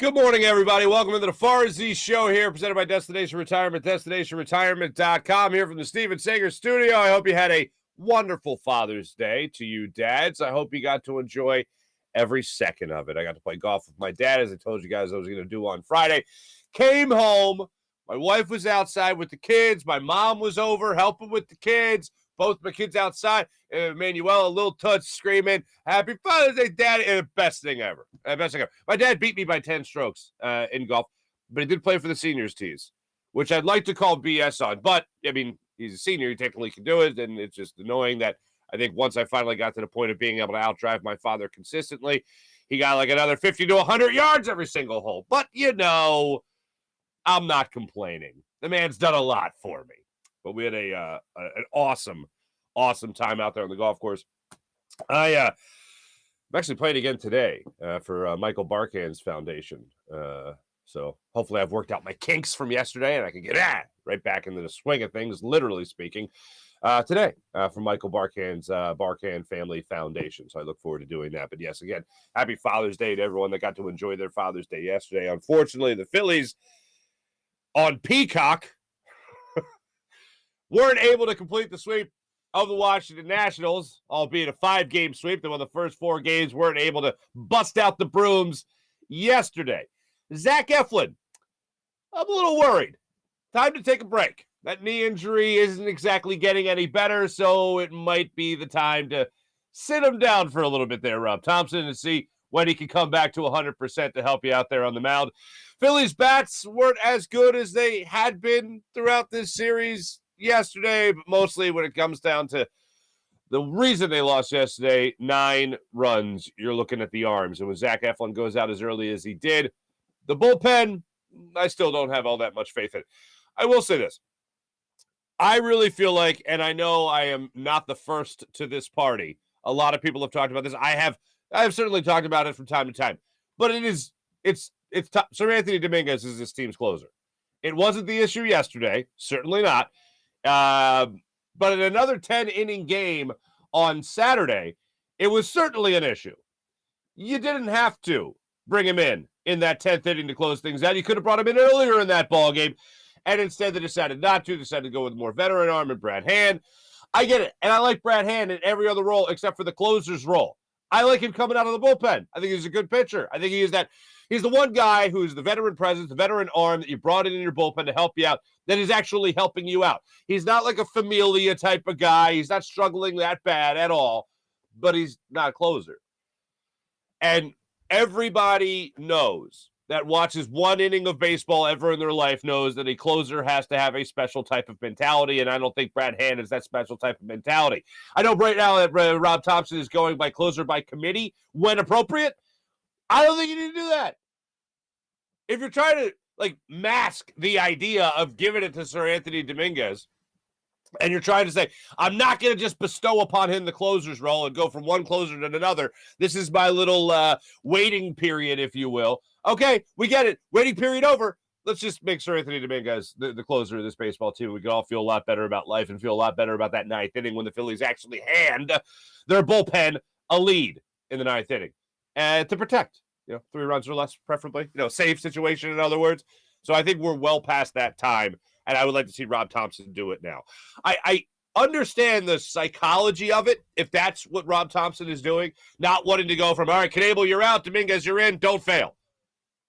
Good morning, everybody. Welcome to the Farzy Show here, presented by Destination Retirement, destinationretirement.com, here from the Steven Sager studio. I hope you had a wonderful Father's Day to you dads. I hope you got to enjoy every second of it. I got to play golf with my dad, as I told you guys I was going to do on Friday. Came home. My wife was outside with the kids. My mom was over helping with the kids. Both my kids outside. Manuel, a little touch, screaming, "Happy Father's Day, Daddy!" And the best thing ever. Best thing ever. My dad beat me by 10 strokes in golf, but he did play for the seniors tees, which I'd like to call BS on. But, I mean, he's a senior. He technically can do it, and it's just annoying that I think once I finally got to the point of being able to outdrive my father consistently, he got like another 50 to 100 yards every single hole. But, I'm not complaining. The man's done a lot for me. But we had an awesome time out there on the golf course. I'm actually playing again today for Michael Barkan's foundation. So hopefully I've worked out my kinks from yesterday and I can get right back into the swing of things, literally speaking, today for Michael Barkan's Barkan Family Foundation. So I look forward to doing that. But yes, again, happy Father's Day to everyone that got to enjoy their Father's Day yesterday. Unfortunately, the Phillies on Peacock weren't able to complete the sweep of the Washington Nationals, albeit a 5-game sweep. They won the first 4 games, weren't able to bust out the brooms yesterday. Zach Eflin, I'm a little worried. Time to take a break. That knee injury isn't exactly getting any better, so it might be the time to sit him down for a little bit there, Rob Thompson, and see when he can come back to 100% to help you out there on the mound. Phillies bats weren't as good as they had been throughout this series yesterday, but mostly when it comes down to the reason they lost yesterday, 9 runs. You're looking at the arms. And when Zach Eflin goes out as early as he did, the bullpen, I still don't have all that much faith in it. I will say this. I really feel like, and I know I am not the first to this party. A lot of people have talked about this. I have certainly talked about it from time to time. But it's Sir Anthony Dominguez is this team's closer. It wasn't the issue yesterday, certainly not. But in another 10-inning game on Saturday, it was certainly an issue. You didn't have to bring him in that 10th inning to close things out. You could have brought him in earlier in that ball game, and instead they decided not to. They decided to go with more veteran arm and Brad Hand. I get it, and I like Brad Hand in every other role except for the closer's role. I like him coming out of the bullpen. I think he's a good pitcher. I think he's the one guy who's the veteran presence, the veteran arm that you brought in your bullpen to help you out, that is actually helping you out. He's not like a Familia type of guy. He's not struggling that bad at all, but he's not a closer. And everybody knows that watches one inning of baseball ever in their life knows that a closer has to have a special type of mentality, and I don't think Brad Hand is that special type of mentality. I know right now that Rob Thompson is going by closer by committee when appropriate. I don't think you need to do that. If you're trying to mask the idea of giving it to Sir Anthony Dominguez, and you're trying to say, I'm not going to just bestow upon him the closer's role and go from one closer to another. This is my little waiting period, if you will. Okay, we get it. Waiting period over. Let's just make Sir Anthony Dominguez the closer of this baseball team. We can all feel a lot better about life and feel a lot better about that 9th inning when the Phillies actually hand their bullpen a lead in the 9th inning. To protect, 3 runs or less, preferably, safe situation, in other words. So I think we're well past that time, and I would like to see Rob Thompson do it now. I understand the psychology of it, if that's what Rob Thompson is doing, not wanting to go from, all right, Knebel, you're out, Dominguez, you're in, don't fail.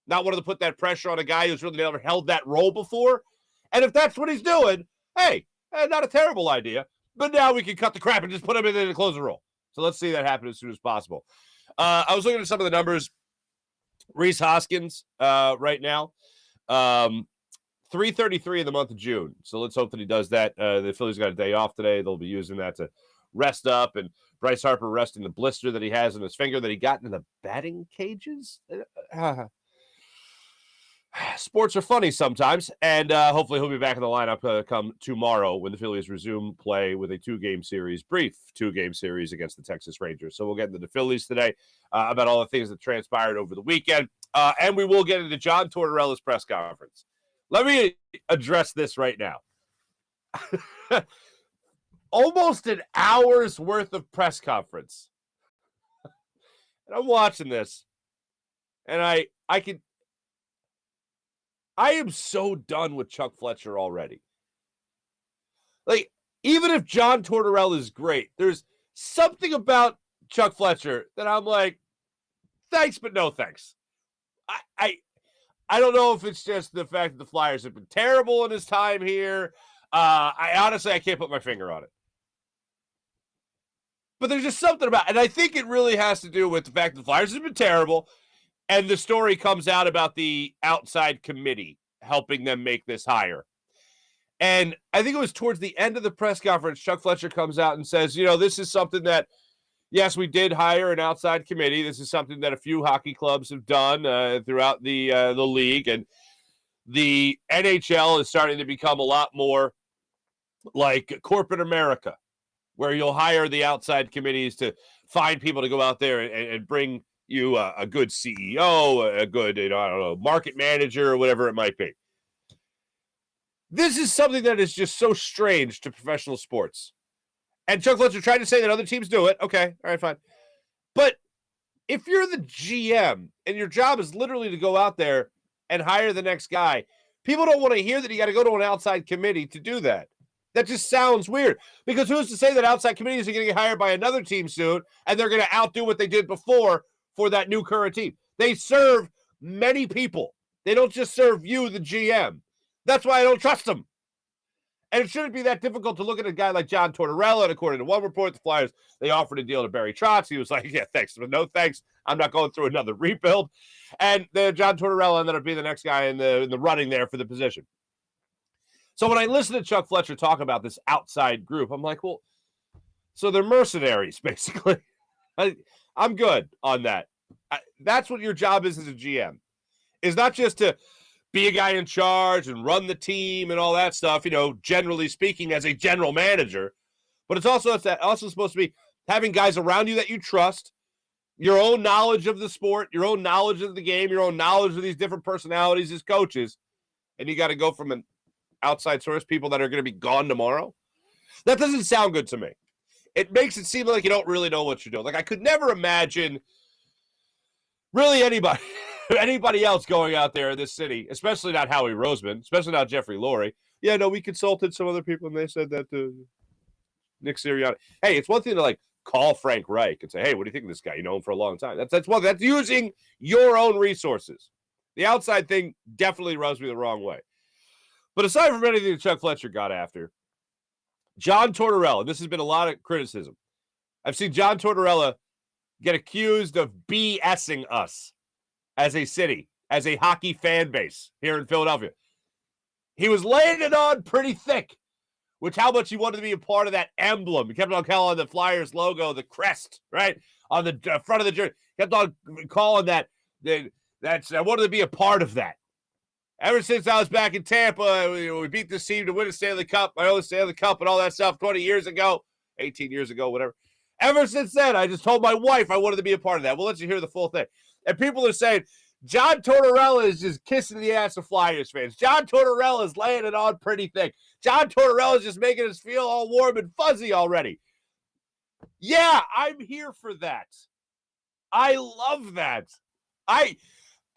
Not wanting to put that pressure on a guy who's really never held that role before. And if that's what he's doing, hey, not a terrible idea, but now we can cut the crap and just put him in the closer role. So let's see that happen as soon as possible. I was looking at some of the numbers. Rhys Hoskins right now, 333 in the month of June. So let's hope that he does that. The Phillies got a day off today. They'll be using that to rest up. And Bryce Harper resting the blister that he has in his finger that he got in the batting cages. Sports are funny sometimes, and hopefully he'll be back in the lineup come tomorrow when the Phillies resume play with a brief two-game series against the Texas Rangers. So we'll get into the Phillies today about all the things that transpired over the weekend, and we will get into John Tortorella's press conference. Let me address this right now. Almost an hour's worth of press conference. And I'm watching this, and I could I am so done with Chuck Fletcher already. Like, even if John Tortorella is great, there's something about Chuck Fletcher that I'm like, thanks, but no thanks. I don't know if it's just the fact that the Flyers have been terrible in his time here. I can't put my finger on it. But there's just something about it. And I think it really has to do with the fact that the Flyers have been terrible. And the story comes out about the outside committee helping them make this hire. And I think it was towards the end of the press conference, Chuck Fletcher comes out and says, this is something that, yes, we did hire an outside committee. This is something that a few hockey clubs have done throughout the league. And the NHL is starting to become a lot more like corporate America, where you'll hire the outside committees to find people to go out there and bring you a good CEO, a good, market manager, or whatever it might be. This is something that is just so strange to professional sports. And Chuck Fletcher tried to say that other teams do it. Okay, all right, fine. But if you're the GM and your job is literally to go out there and hire the next guy, people don't want to hear that you got to go to an outside committee to do that. That just sounds weird. Because who's to say that outside committees are going to get hired by another team soon and they're going to outdo what they did before for that new current team? They serve many people. They don't just serve you, the GM. That's why I don't trust them. And it shouldn't be that difficult to look at a guy like John Tortorella. And according to one report, the Flyers, they offered a deal to Barry Trotz. He was like, yeah, thanks, but no thanks. I'm not going through another rebuild. And John Tortorella ended up being the next guy in the running there for the position. So when I listen to Chuck Fletcher talk about this outside group, I'm like, well, so they're mercenaries, basically. I'm good on that. That's what your job is as a GM. Is not just to be a guy in charge and run the team and all that stuff, generally speaking, as a general manager. But it's also supposed to be having guys around you that you trust, your own knowledge of the sport, your own knowledge of the game, your own knowledge of these different personalities as coaches. And you got to go from an outside source, people that are going to be gone tomorrow. That doesn't sound good to me. It makes it seem like you don't really know what you're doing. Like, I could never imagine really anybody else going out there in this city, especially not Howie Roseman, especially not Jeffrey Lurie. Yeah, no, we consulted some other people, and they said that Nick Sirianni. Hey, it's one thing to, call Frank Reich and say, hey, what do you think of this guy? You know him for a long time. That's using your own resources. The outside thing definitely rubs me the wrong way. But aside from anything that Chuck Fletcher got after, John Tortorella, this has been a lot of criticism. I've seen John Tortorella get accused of BSing us as a city, as a hockey fan base here in Philadelphia. He was laying it on pretty thick, which how much he wanted to be a part of that emblem. He kept on calling the Flyers logo the crest, right, on the front of the jersey. Kept on calling that. I wanted to be a part of that. Ever since I was back in Tampa, we beat this team to win a Stanley Cup, my own Stanley Cup and all that stuff 20 years ago, 18 years ago, whatever. Ever since then, I just told my wife I wanted to be a part of that. We'll let you hear the full thing. And people are saying, John Tortorella is just kissing the ass of Flyers fans. John Tortorella is laying it on pretty thick. John Tortorella is just making us feel all warm and fuzzy already. Yeah, I'm here for that. I love that.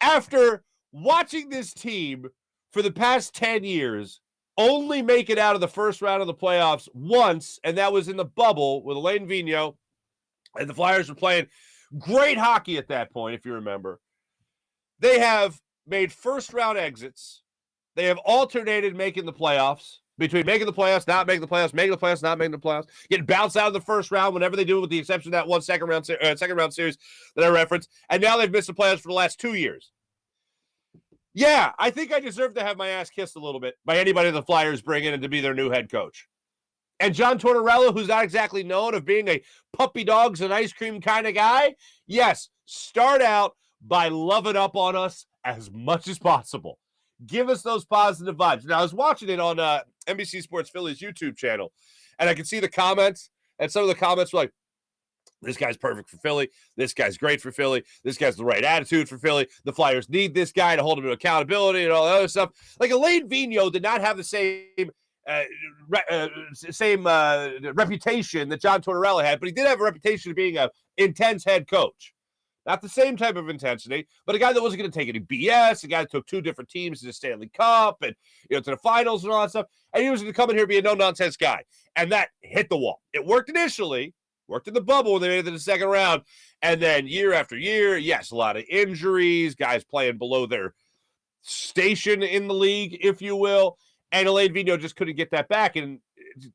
After watching this team for the past 10 years only make it out of the first round of the playoffs once, and that was in the bubble with Alain Vigneault, and the Flyers were playing great hockey at that point, if you remember. They have made first-round exits. They have alternated making the playoffs, between making the playoffs, not making the playoffs, making the playoffs, not making the playoffs, getting bounced out of the first round whenever they do it, with the exception of that one second-round series that I referenced, and now they've missed the playoffs for the last 2 years. Yeah, I think I deserve to have my ass kissed a little bit by anybody the Flyers bring in and to be their new head coach. And John Tortorella, who's not exactly known of being a puppy dogs and ice cream kind of guy, yes, start out by loving up on us as much as possible. Give us those positive vibes. Now, I was watching it on NBC Sports Phillies YouTube channel, and I could see the comments, and some of the comments were like, this guy's perfect for Philly. This guy's great for Philly. This guy's the right attitude for Philly. The Flyers need this guy to hold them to accountability and all that other stuff. Like, Alain Vigneault did not have the same reputation that John Tortorella had, but he did have a reputation of being an intense head coach. Not the same type of intensity, but a guy that wasn't going to take any BS, a guy that took 2 different teams to the Stanley Cup and to the finals and all that stuff. And he was going to come in here and be a no-nonsense guy. And that hit the wall. It worked initially, worked in the bubble when they made it to the second round. And then year after year, yes, a lot of injuries, guys playing below their station in the league, if you will. And Alain Vigneault just couldn't get that back. And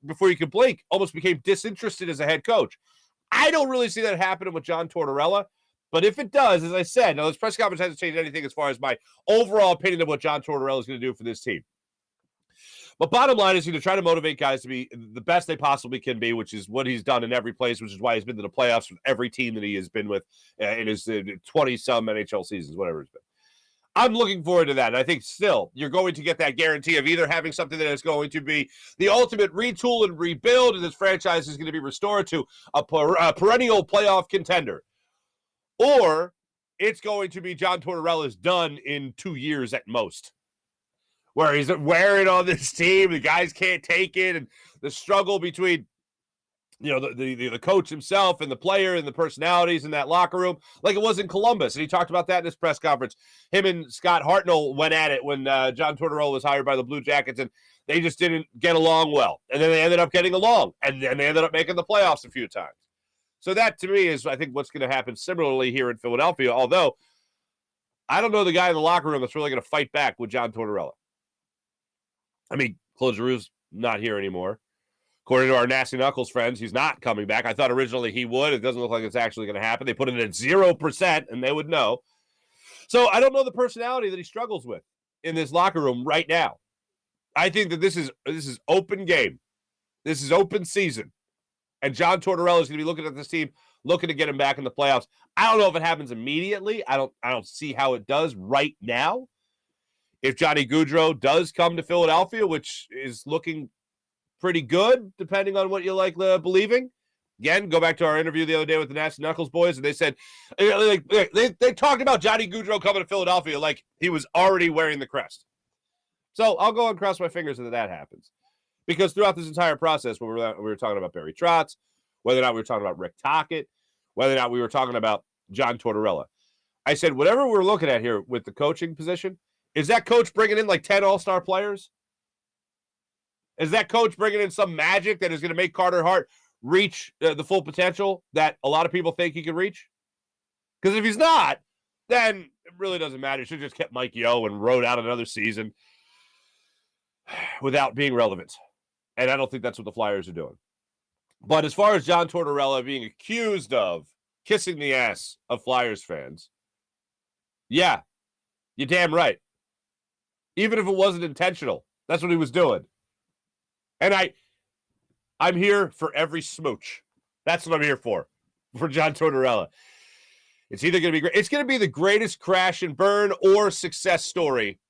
before you could blink, almost became disinterested as a head coach. I don't really see that happening with John Tortorella. But if it does, as I said, now this press conference hasn't changed anything as far as my overall opinion of what John Tortorella is going to do for this team. But bottom line is to try to motivate guys to be the best they possibly can be, which is what he's done in every place, which is why he's been to the playoffs with every team that he has been with in his 20-some NHL seasons, whatever it's been. I'm looking forward to that. And I think still you're going to get that guarantee of either having something that is going to be the ultimate retool and rebuild, and this franchise is going to be restored to a perennial playoff contender. Or it's going to be John Tortorella's done in 2 years at most, where he's wearing on this team. The guys can't take it, and the struggle between the coach himself and the player and the personalities in that locker room, like it was in Columbus. And he talked about that in his press conference. Him and Scott Hartnell went at it when John Tortorella was hired by the Blue Jackets, and they just didn't get along well. And then they ended up getting along, and then they ended up making the playoffs a few times. So that, to me, is, I think, what's going to happen similarly here in Philadelphia, although I don't know the guy in the locker room that's really going to fight back with John Tortorella. I mean, Claude Giroux's not here anymore. According to our Nasty Knuckles friends, he's not coming back. I thought originally he would. It doesn't look like it's actually going to happen. They put it at 0%, and they would know. So I don't know the personality that he struggles with in this locker room right now. I think that this is open game. This is open season. And John Tortorella is going to be looking at this team, looking to get him back in the playoffs. I don't know if it happens immediately. I don't see how it does right now. If Johnny Gaudreau does come to Philadelphia, which is looking pretty good, depending on what you like believing. Again, go back to our interview the other day with the Nasty Knuckles boys, and they said they talked about Johnny Gaudreau coming to Philadelphia like he was already wearing the crest. So I'll go and cross my fingers that happens. Because throughout this entire process, when we were talking about Barry Trotz, whether or not we were talking about Rick Tocchet, whether or not we were talking about John Tortorella, I said, whatever we're looking at here with the coaching position, is that coach bringing in like 10 all-star players? Is that coach bringing in some magic that is going to make Carter Hart reach the full potential that a lot of people think he can reach? Because if he's not, then it really doesn't matter. He should have just kept Mike Yeo and rode out another season without being relevant. And I don't think that's what the Flyers are doing. But as far as John Tortorella being accused of kissing the ass of Flyers fans, yeah, you're damn right. Even if it wasn't intentional, that's what he was doing. And I'm here for every smooch. That's what I'm here for John Tortorella. It's either going to be great. It's going to be the greatest crash and burn or success story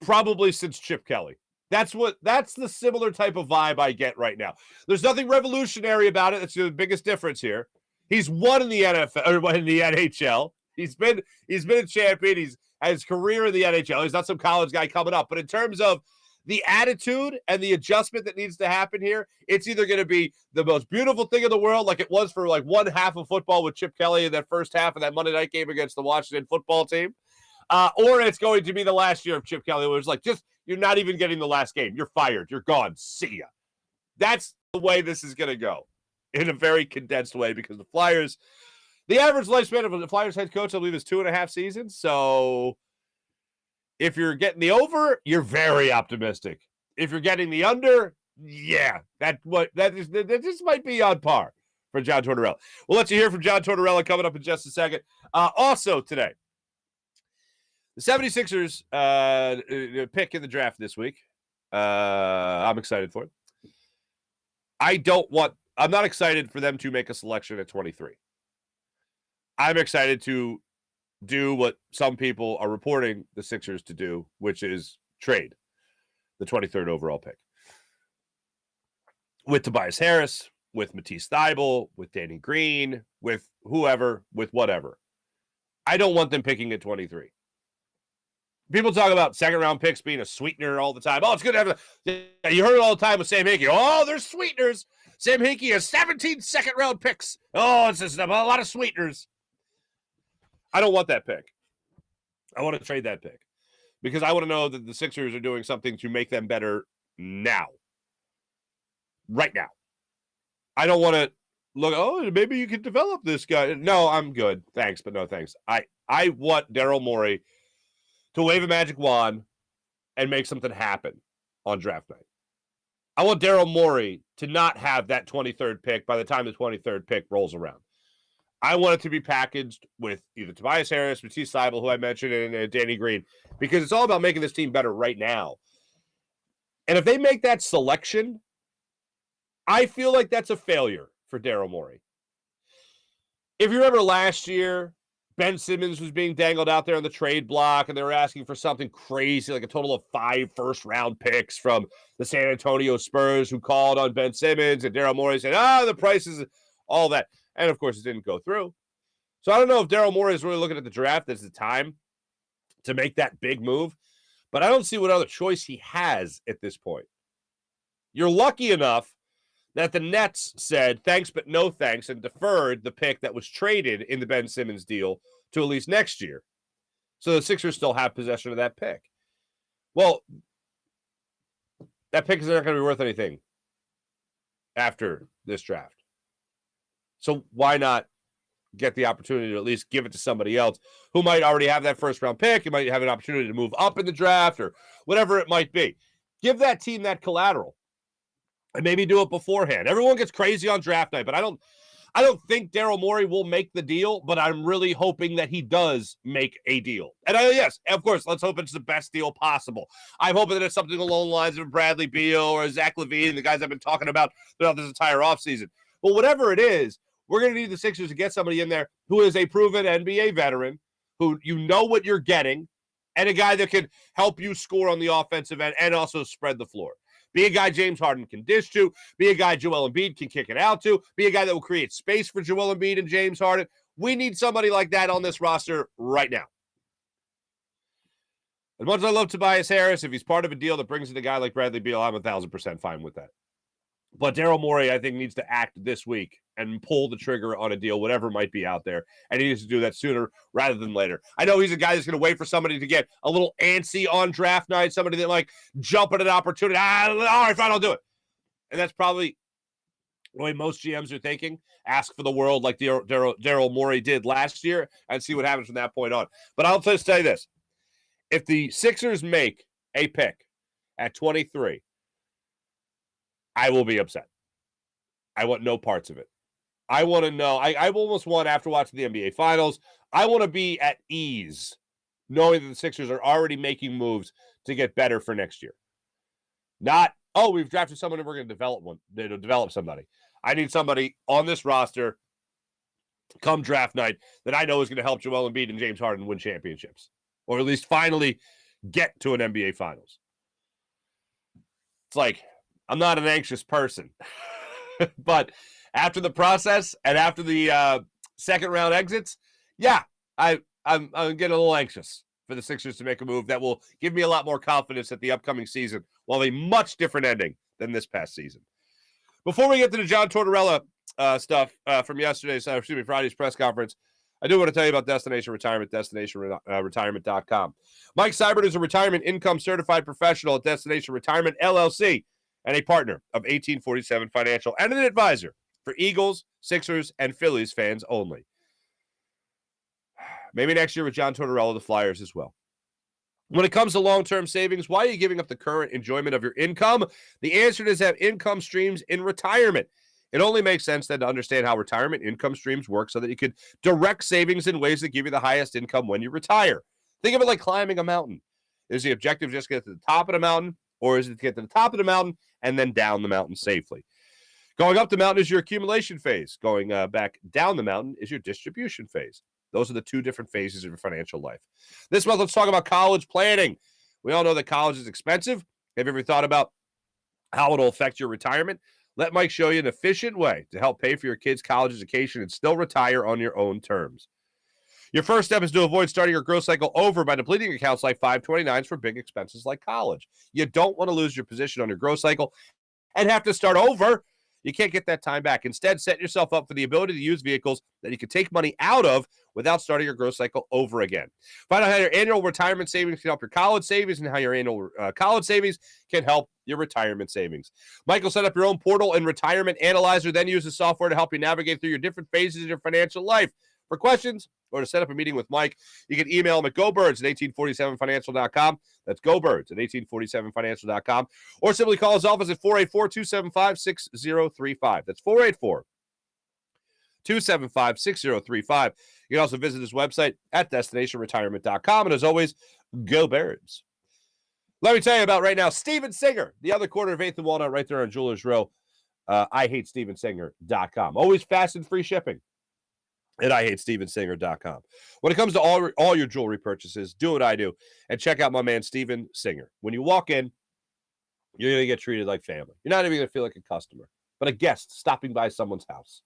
probably since Chip Kelly. That's the similar type of vibe I get right now. There's nothing revolutionary about it. That's the biggest difference here. He's won in the NFL or in the NHL. He's been a champion. He's had his career in the NHL. He's not some college guy coming up. But in terms of the attitude and the adjustment that needs to happen here, it's either going to be the most beautiful thing in the world, like it was for like one half of football with Chip Kelly in that first half of that Monday night game against the Washington football team, or it's going to be the last year of Chip Kelly, where it's like, just, you're not even getting the last game. You're fired. You're gone. See ya. That's the way this is going to go in a very condensed way, because the Flyers, the average lifespan of the Flyers head coach, I believe, is 2.5 seasons. So if you're getting the over, you're very optimistic. If you're getting the under, yeah, that just might be on par for John Tortorella. We'll let you hear from John Tortorella coming up in just a second. Also today, the 76ers pick in the draft this week. I'm excited for it. I'm not excited for them to make a selection at 23. I'm excited to do what some people are reporting the Sixers to do, which is trade the 23rd overall pick. With Tobias Harris, with Matisse Thybulle, with Danny Green, with whoever, with whatever. I don't want them picking at 23. People talk about second-round picks being a sweetener all the time. Oh, it's good to have you heard it all the time with Sam Hinkie. Oh, there's sweeteners. Sam Hinkie has 17 second-round picks. Oh, it's just a lot of sweeteners. I don't want that pick. I want to trade that pick because I want to know that the Sixers are doing something to make them better now. Right now. I don't want to look, oh, maybe you could develop this guy. No, I'm good. Thanks, but no thanks. I want Daryl Morey to wave a magic wand and make something happen on draft night. I want Daryl Morey to not have that 23rd pick by the time the 23rd pick rolls around. I want it to be packaged with either Tobias Harris, Matisse Thybulle, who I mentioned, and Danny Green, because it's all about making this team better right now. And if they make that selection, I feel like that's a failure for Daryl Morey. If you remember last year, Ben Simmons was being dangled out there on the trade block, and they were asking for something crazy, like a total of 5 first-round picks from the San Antonio Spurs, who called on Ben Simmons, and Daryl Morey said, the prices, all that. And, of course, it didn't go through. So I don't know if Daryl Morey is really looking at the draft as the time to make that big move, but I don't see what other choice he has at this point. You're lucky enough that the Nets said thanks but no thanks and deferred the pick that was traded in the Ben Simmons deal to at least next year. So the Sixers still have possession of that pick. Well, that pick is not going to be worth anything after this draft. So why not get the opportunity to at least give it to somebody else who might already have that first-round pick? You might have an opportunity to move up in the draft or whatever it might be. Give that team that collateral. And maybe do it beforehand. Everyone gets crazy on draft night, but I don't think Daryl Morey will make the deal, but I'm really hoping that he does make a deal. And yes, of course, let's hope it's the best deal possible. I'm hoping that it's something along the lines of Bradley Beal or Zach LaVine, the guys I've been talking about throughout this entire offseason. But whatever it is, we're going to need the Sixers to get somebody in there who is a proven NBA veteran, who you know what you're getting, and a guy that can help you score on the offensive end and also spread the floor. Be a guy James Harden can dish to. Be a guy Joel Embiid can kick it out to. Be a guy that will create space for Joel Embiid and James Harden. We need somebody like that on this roster right now. As much as I love Tobias Harris, if he's part of a deal that brings in a guy like Bradley Beal, I'm 1,000% fine with that. But Daryl Morey, I think, needs to act this week and pull the trigger on a deal, whatever might be out there. And he needs to do that sooner rather than later. I know he's a guy that's going to wait for somebody to get a little antsy on draft night, somebody that like jump at an opportunity. All right, fine, I'll do it. And that's probably the way most GMs are thinking. Ask for the world like Daryl Morey did last year and see what happens from that point on. But I'll just tell you this. If the Sixers make a pick at 23, I will be upset. I want no parts of it. I want to know. I almost want, after watching the NBA Finals, I want to be at ease knowing that the Sixers are already making moves to get better for next year. Not, we've drafted someone and we're going to develop somebody. I need somebody on this roster come draft night that I know is going to help Joel Embiid and James Harden win championships, or at least finally get to an NBA Finals. It's like, I'm not an anxious person, but after the process and after the second round exits, yeah, I'm getting a little anxious for the Sixers to make a move that will give me a lot more confidence that the upcoming season will have a much different ending than this past season. Before we get to the John Tortorella stuff from Friday's press conference, I do want to tell you about Destination Retirement, destinationretirement.com. Mike Seibert is a retirement income certified professional at Destination Retirement, LLC, and a partner of 1847 Financial and an advisor for Eagles, Sixers, and Phillies fans only. Maybe next year with John Tortorella, the Flyers as well. When it comes to long-term savings, why are you giving up the current enjoyment of your income? The answer is have income streams in retirement. It only makes sense then to understand how retirement income streams work so that you could direct savings in ways that give you the highest income when you retire. Think of it like climbing a mountain. Is the objective just to get to the top of the mountain, or is it to get to the top of the mountain and then down the mountain safely? Going up the mountain is your accumulation phase. Going back down the mountain is your distribution phase. Those are the two different phases of your financial life. This month, let's talk about college planning. We all know that college is expensive. Have you ever thought about how it'll affect your retirement? Let Mike show you an efficient way to help pay for your kids' college education and still retire on your own terms. Your first step is to avoid starting your growth cycle over by depleting accounts like 529s for big expenses like college. You don't want to lose your position on your growth cycle and have to start over. You can't get that time back. Instead, set yourself up for the ability to use vehicles that you can take money out of without starting your growth cycle over again. Find out how your annual retirement savings can help your college savings and how your annual college savings can help your retirement savings. Michael set up your own portal and retirement analyzer, then use the software to help you navigate through your different phases of your financial life. For questions or to set up a meeting with Mike, you can email him at gobirds@1847financial.com. That's gobirds@1847financial.com. Or simply call his office at 484-275-6035. That's 484-275-6035. You can also visit his website at destinationretirement.com. And as always, go Birds. Let me tell you about right now, Steven Singer, the other corner of 8th and Walnut right there on Jewelers Row. IHateStevenSinger.com. Always fast and free shipping at IHateStevenSinger.com. When it comes to all your jewelry purchases, do what I do and check out my man, Steven Singer. When you walk in, you're going to get treated like family. You're not even going to feel like a customer, but a guest stopping by someone's house.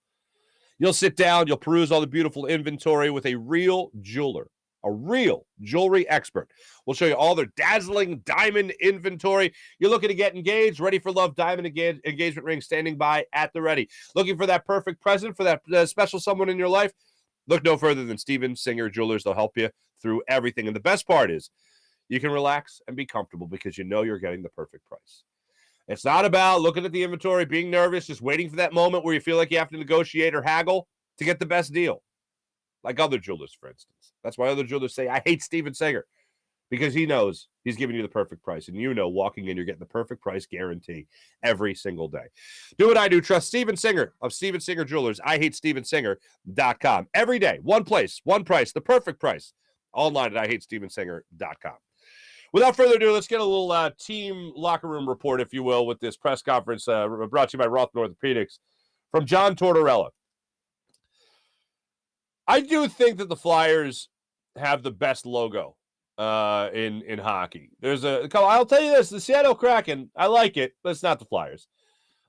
You'll sit down, you'll peruse all the beautiful inventory with a real jeweler, a real jewelry expert. We'll show you all their dazzling diamond inventory. You're looking to get engaged, ready for love, diamond engagement ring standing by at the ready. Looking for that perfect present for that special someone in your life? Look no further than Steven Singer Jewelers. They'll help you through everything. And the best part is you can relax and be comfortable because you know you're getting the perfect price. It's not about looking at the inventory, being nervous, just waiting for that moment where you feel like you have to negotiate or haggle to get the best deal. Like other jewelers, for instance. That's why other jewelers say, I hate Steven Singer, because he knows he's giving you the perfect price. And you know, walking in, you're getting the perfect price guarantee every single day. Do what I do. Trust Steven Singer of Steven Singer Jewelers. IHateStevenSinger.com. Every day, one place, one price, the perfect price. Online at IHateStevenSinger.com. Without further ado, let's get a little team locker room report, if you will, with this press conference brought to you by Roth Orthopedics from John Tortorella. I do think that the Flyers have the best logo in hockey. There's I'll tell you this, the Seattle Kraken, I like it, but it's not the Flyers.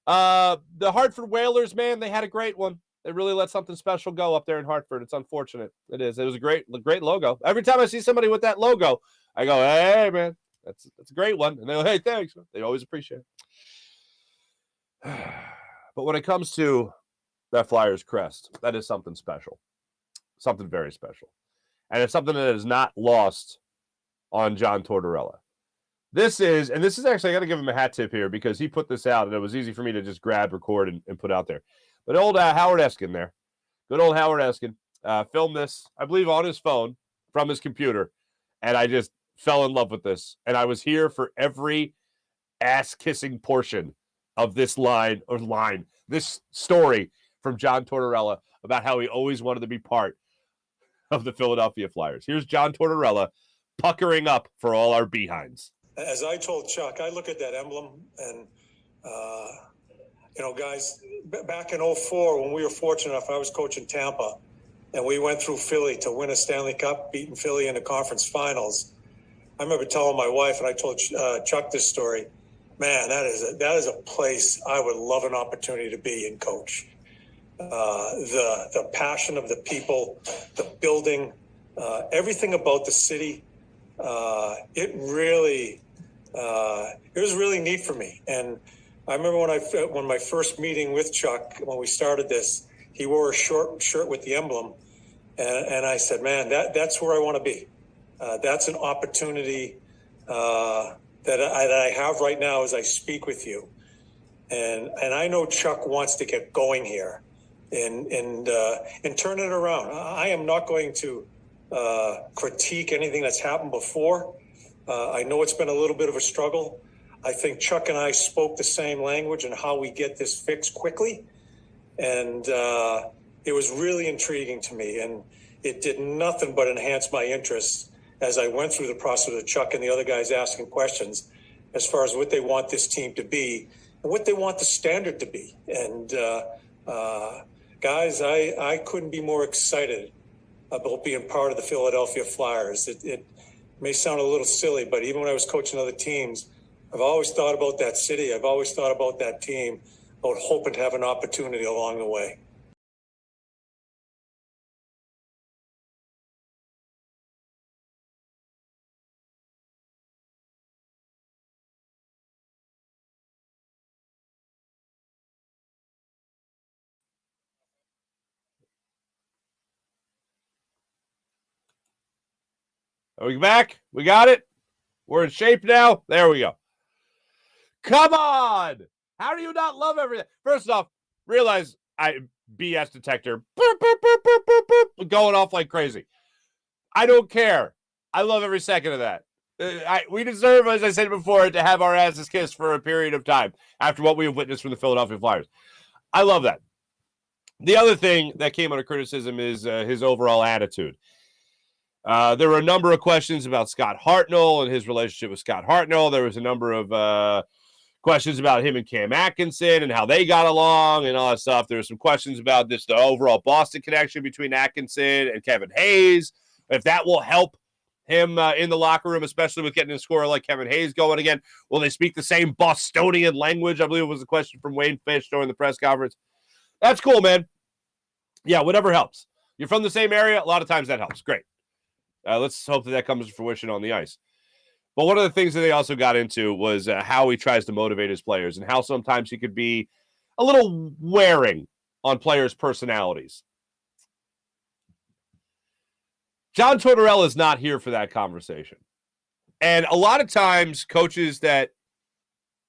The Hartford Whalers, man, they had a great one. They really let something special go up there in Hartford. It's unfortunate. It is. It was a great logo. Every time I see somebody with that logo, I go, hey, man, that's a great one. And they go, hey, thanks. They always appreciate it. But when it comes to that Flyers crest, that is something special. Something very special. And it's something that is not lost on John Tortorella. This is actually, I got to give him a hat tip here because he put this out and it was easy for me to just grab, record, and put out there. But old Howard Eskin there, good old Howard Eskin, filmed this, I believe, on his phone from his computer. And I just fell in love with this. And I was here for every ass-kissing portion of this this story from John Tortorella about how he always wanted to be part of the Philadelphia Flyers. Here's John Tortorella puckering up for all our behinds. As I told Chuck, I look at that emblem and, guys, back in 2004, when we were fortunate enough, I was coaching Tampa, and we went through Philly to win a Stanley Cup, beating Philly in the conference finals. I remember telling my wife, and I told Chuck this story, man, that is a place I would love an opportunity to be and coach. The passion of the people, the building, everything about the city, it was really neat for me. And I remember when my first meeting with Chuck, when we started this, he wore a short shirt with the emblem, and I said, man, that's where I want to be. That's an opportunity that I have right now as I speak with you. And I know Chuck wants to get going here and turn it around. I am not going to critique anything that's happened before. I know it's been a little bit of a struggle. I think Chuck and I spoke the same language and how we get this fixed quickly. And it was really intriguing to me. And it did nothing but enhance my interest as I went through the process with Chuck and the other guys asking questions as far as what they want this team to be and what they want the standard to be. And guys, I couldn't be more excited about being part of the Philadelphia Flyers. It may sound a little silly, but even when I was coaching other teams, I've always thought about that city. I've always thought about that team, about hoping to have an opportunity along the way. Are we back? We got it? We're in shape now? There we go. Come on! How do you not love everything? First off, realize BS detector boop, boop, boop, boop, boop, boop, going off like crazy. I don't care. I love every second of that. We deserve, as I said before, to have our asses kissed for a period of time after what we have witnessed from the Philadelphia Flyers. I love that. The other thing that came under criticism is his overall attitude. There were a number of questions about Scott Hartnell and his relationship with Scott Hartnell. There was a number of questions about him and Cam Atkinson and how they got along and all that stuff. There were some questions about the overall Boston connection between Atkinson and Kevin Hayes, if that will help him in the locker room, especially with getting a scorer like Kevin Hayes going again. Will they speak the same Bostonian language? I believe it was a question from Wayne Fish during the press conference. That's cool, man. Yeah, whatever helps. You're from the same area. A lot of times that helps. Great. Let's hope that comes to fruition on the ice. But one of the things that they also got into was how he tries to motivate his players and how sometimes he could be a little wearing on players' personalities. John Tortorella is not here for that conversation. And a lot of times coaches that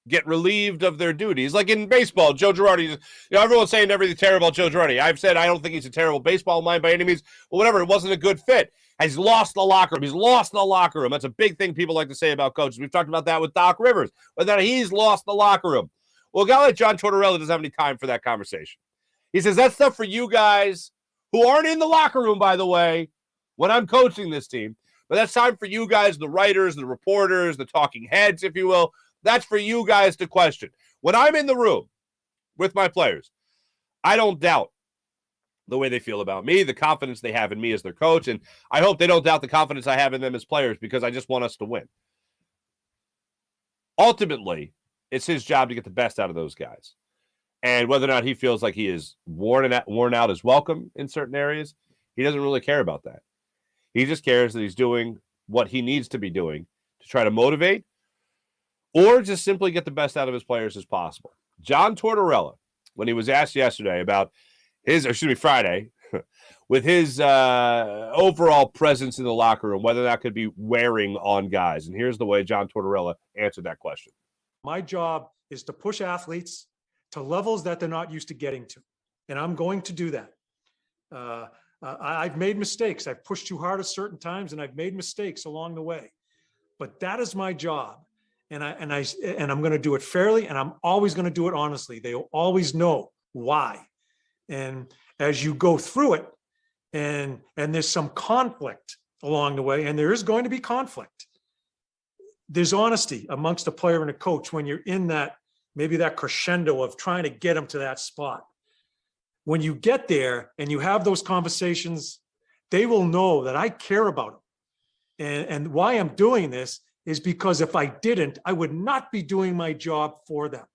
get relieved of their duties, like in baseball, Joe Girardi, everyone's saying everything terrible about Joe Girardi. I've said I don't think he's a terrible baseball mind by any means, but whatever, it wasn't a good fit. He's lost the locker room. He's lost the locker room. That's a big thing people like to say about coaches. We've talked about that with Doc Rivers, but that he's lost the locker room. Well, a guy like John Tortorella doesn't have any time for that conversation. He says, that's stuff for you guys who aren't in the locker room, by the way, when I'm coaching this team. But that's time for you guys, the writers, the reporters, the talking heads, if you will. That's for you guys to question. When I'm in the room with my players, I don't doubt the way they feel about me, the confidence they have in me as their coach, and I hope they don't doubt the confidence I have in them as players because I just want us to win. Ultimately, it's his job to get the best out of those guys. And whether or not he feels like he is worn out his welcome in certain areas, he doesn't really care about that. He just cares that he's doing what he needs to be doing to try to motivate or just simply get the best out of his players as possible. John Tortorella, when he was asked yesterday about Friday, with his overall presence in the locker room, whether that could be wearing on guys. And here's the way John Tortorella answered that question. My job is to push athletes to levels that they're not used to getting to. And I'm going to do that. I've made mistakes. I've pushed too hard at certain times and I've made mistakes along the way, but that is my job. And I'm going to do it fairly. And I'm always going to do it honestly. They'll always know why. And as you go through it and there's some conflict along the way, and there is going to be conflict, there's honesty amongst a player and a coach when you're in that, maybe that crescendo of trying to get them to that spot. When you get there and you have those conversations, they will know that I care about them. And why I'm doing this is because if I didn't, I would not be doing my job for them.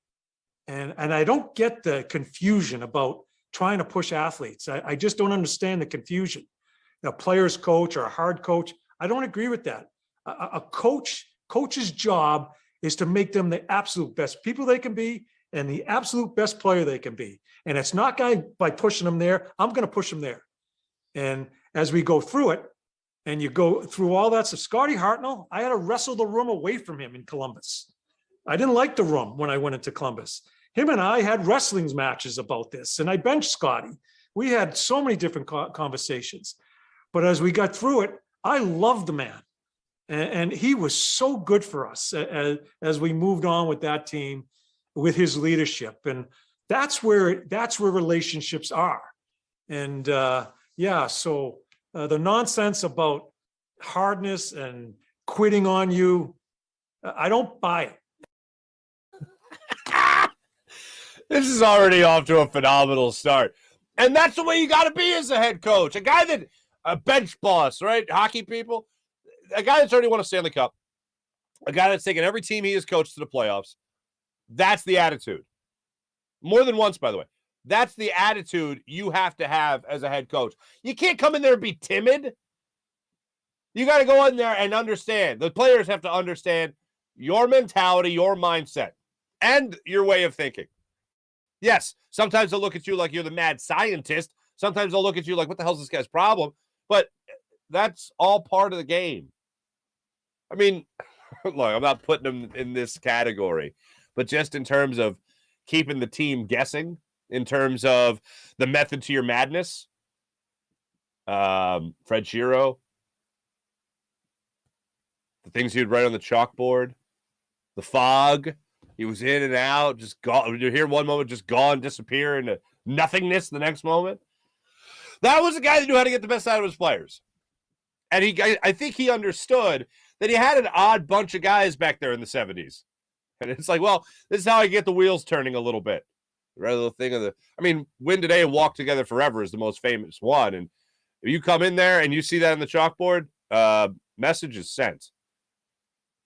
And I don't get the confusion about trying to push athletes. I just don't understand the confusion. A player's coach or a hard coach, I don't agree with that. A coach's job is to make them the absolute best people they can be and the absolute best player they can be. And it's not by pushing them there. I'm going to push them there. And as we go through it, and you go through all that, so Scotty Hartnell, I had to wrestle the room away from him in Columbus. I didn't like the room when I went into Columbus. Him and I had wrestling matches about this, and I benched Scotty. We had so many different conversations. But as we got through it, I loved the man. And he was so good for us as we moved on with that team, with his leadership. And that's where relationships are. And so the nonsense about hardness and quitting on you, I don't buy it. This is already off to a phenomenal start. And that's the way you got to be as a head coach. A guy that, a bench boss, right? Hockey people. A guy that's already won a Stanley Cup. A guy that's taken every team he has coached to the playoffs. That's the attitude. More than once, by the way. That's the attitude you have to have as a head coach. You can't come in there and be timid. You got to go in there and understand. The players have to understand your mentality, your mindset, and your way of thinking. Yes, sometimes they'll look at you like you're the mad scientist. Sometimes they'll look at you like, what the hell's this guy's problem? But that's all part of the game. I mean, look, I'm not putting them in this category, but just in terms of keeping the team guessing, in terms of the method to your madness, Fred Shiro, the things he'd write on the chalkboard, the fog, he was in and out, just gone. You're here one moment, just gone, disappear into nothingness the next moment. That was a guy that knew how to get the best out of his players. And I think he understood that he had an odd bunch of guys back there in the 70s. And it's like, well, this is how I get the wheels turning a little bit. Rather the thing of the, I mean, Win Today and Walk Together Forever is the most famous one. And if you come in there and you see that on the chalkboard, message is sent.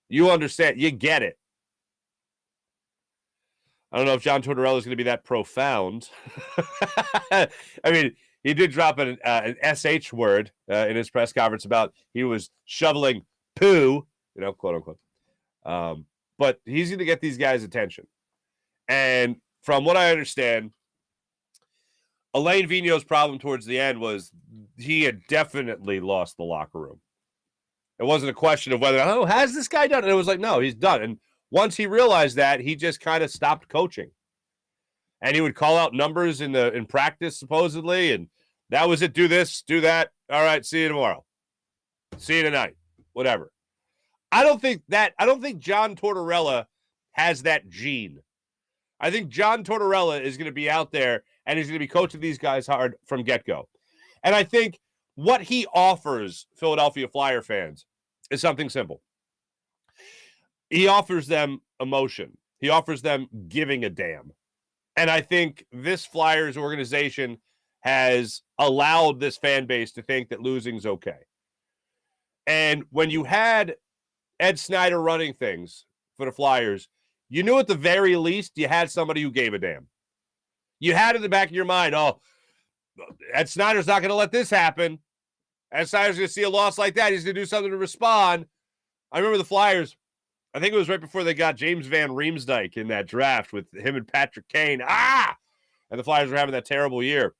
You understand, you get it. I don't know if John Tortorella is going to be that profound. I mean, he did drop an SH word in his press conference about he was shoveling poo, quote unquote. But he's going to get these guys' attention. And from what I understand, Alain Vigneault's problem towards the end was he had definitely lost the locker room. It wasn't a question of whether, has this guy done it? It was like, no, he's done. And once he realized that, he just kind of stopped coaching. And he would call out numbers in practice, supposedly, and that was it. Do this, do that. All right, see you tomorrow. See you tonight. Whatever. I don't think John Tortorella has that gene. I think John Tortorella is going to be out there and he's going to be coaching these guys hard from get-go. And I think what he offers Philadelphia Flyer fans is something simple. He offers them emotion. He offers them giving a damn. And I think this Flyers organization has allowed this fan base to think that losing's okay. And when you had Ed Snyder running things for the Flyers, you knew at the very least you had somebody who gave a damn. You had in the back of your mind, Ed Snyder's not going to let this happen. Ed Snyder's going to see a loss like that. He's going to do something to respond. I remember the Flyers, I think it was right before they got James Van Riemsdyk in that draft with him and Patrick Kane. And the Flyers were having that terrible year.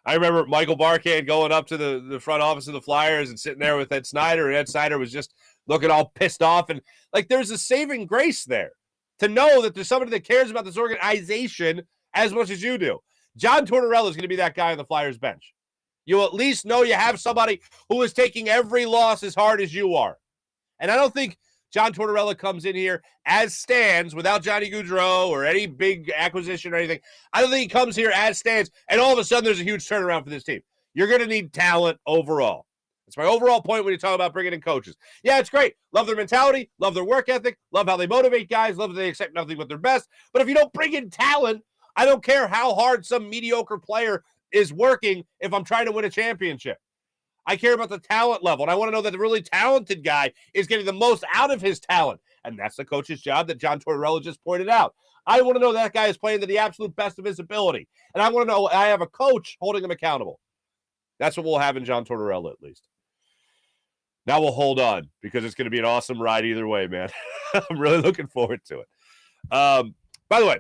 I remember Michael Barkhan going up to the front office of the Flyers and sitting there with Ed Snyder, and Ed Snyder was just looking all pissed off. And, there's a saving grace there to know that there's somebody that cares about this organization as much as you do. John Tortorella is going to be that guy on the Flyers bench. You at least know you have somebody who is taking every loss as hard as you are. And I don't think John Tortorella comes in here as stands without Johnny Gaudreau or any big acquisition or anything. I don't think he comes here as stands and all of a sudden there's a huge turnaround for this team. You're going to need talent overall. That's my overall point when you talk about bringing in coaches. Yeah, it's great. Love their mentality, love their work ethic, love how they motivate guys, love that they accept nothing but their best. But if you don't bring in talent, I don't care how hard some mediocre player is working if I'm trying to win a championship. I care about the talent level, and I want to know that the really talented guy is getting the most out of his talent. And that's the coach's job that John Tortorella just pointed out. I want to know that guy is playing to the absolute best of his ability. And I want to know I have a coach holding him accountable. That's what we'll have in John Tortorella, at least. Now we'll hold on, because it's going to be an awesome ride either way, man. I'm really looking forward to it. By the way,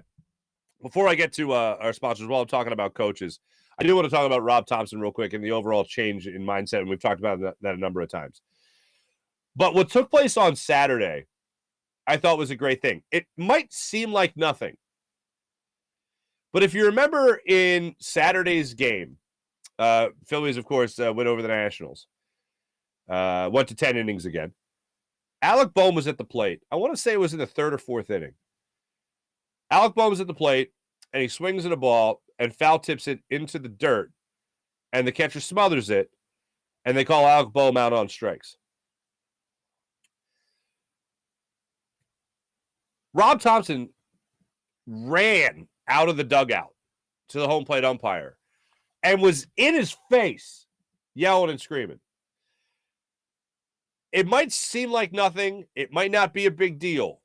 before I get to our sponsors, while I'm talking about coaches, I do want to talk about Rob Thompson real quick and the overall change in mindset, and we've talked about that a number of times. But what took place on Saturday, I thought was a great thing. It might seem like nothing, but if you remember in Saturday's game, Phillies, of course, went over the Nationals, went to 10 innings again. Alec Bohm was at the plate. I want to say it was in the third or fourth inning. Alec Bohm was at the plate, and he swings at a ball and foul tips it into the dirt, and the catcher smothers it, and they call Alec Bohm out on strikes. Rob Thompson ran out of the dugout to the home plate umpire and was in his face yelling and screaming. It might seem like nothing. It might not be a big deal.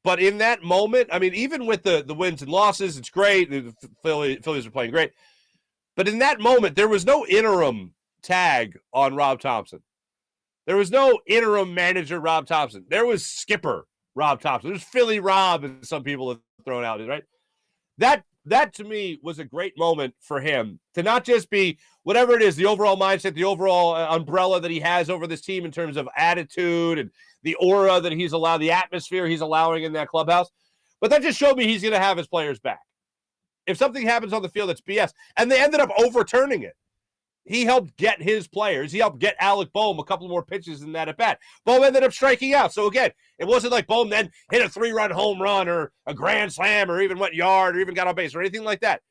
But in that moment, I mean, even with the wins and losses, it's great. The Phillies are playing great. But in that moment, there was no interim tag on Rob Thompson. There was no interim manager Rob Thompson. There was skipper Rob Thompson. There's Philly Rob, as some people have thrown out, right? That that to me was a great moment for him to not just be whatever it is, the overall mindset, the overall umbrella that he has over this team in terms of attitude and the aura that he's allowed, the atmosphere he's allowing in that clubhouse. But that just showed me he's going to have his players back. If something happens on the field that's BS, and they ended up overturning it, he helped get his players. He helped get Alec Boehm a couple more pitches in that at bat. Boehm ended up striking out. So again, it wasn't like Boehm then hit a 3-run home run or a grand slam or even went yard or even got on base or anything like that.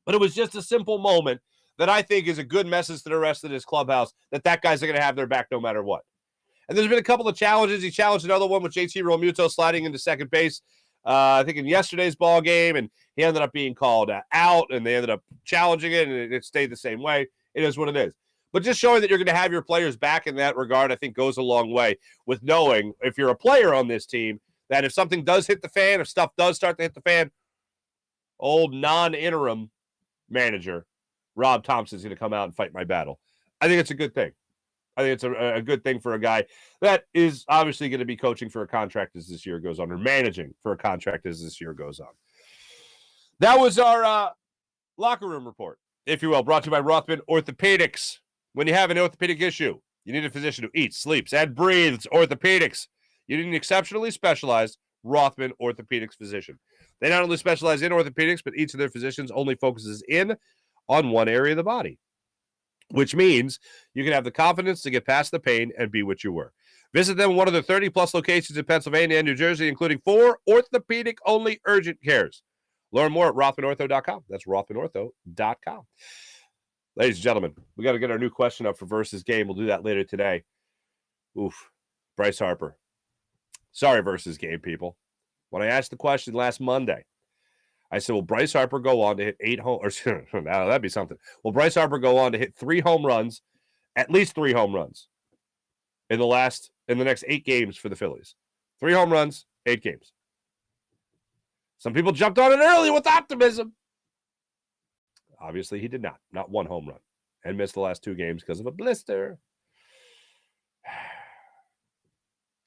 But it was just a simple moment that I think is a good message to the rest of this clubhouse that guy's going to have their back no matter what. And there's been a couple of challenges. He challenged another one with JT Realmuto sliding into second base, I think in yesterday's ball game, and he ended up being called out, and they ended up challenging it, and it stayed the same way. It is what it is. But just showing that you're going to have your players back in that regard, I think, goes a long way with knowing, if you're a player on this team, that if something does hit the fan, if stuff does start to hit the fan, old non-interim manager Rob Thompson's going to come out and fight my battle. I think it's a good thing. I think it's a good thing for a guy that is obviously going to be coaching for a contract as this year goes on, or managing for a contract as this year goes on. That was our locker room report, if you will, brought to you by Rothman Orthopedics. When you have an orthopedic issue, you need a physician who eats, sleeps, and breathes orthopedics. You need an exceptionally specialized Rothman Orthopedics physician. They not only specialize in orthopedics, but each of their physicians only focuses in on one area of the body, which means you can have the confidence to get past the pain and be what you were. Visit them in one of their 30-plus locations in Pennsylvania and New Jersey, including 4 orthopedic-only urgent cares. Learn more at RothmanOrtho.com. That's RothmanOrtho.com. Ladies and gentlemen, we got to get our new question up for Versus Game. We'll do that later today. Oof. Bryce Harper. Sorry, Versus Game, people. When I asked the question last Monday, I said, will Bryce Harper go on to hit 8 home, or that'd be something. Will Bryce Harper go on to hit 3 home runs, at least 3 home runs in the next 8 games for the Phillies? 3 home runs, 8 games. Some people jumped on it early with optimism. Obviously, he did not. Not 1 home run. And missed the last 2 games because of a blister.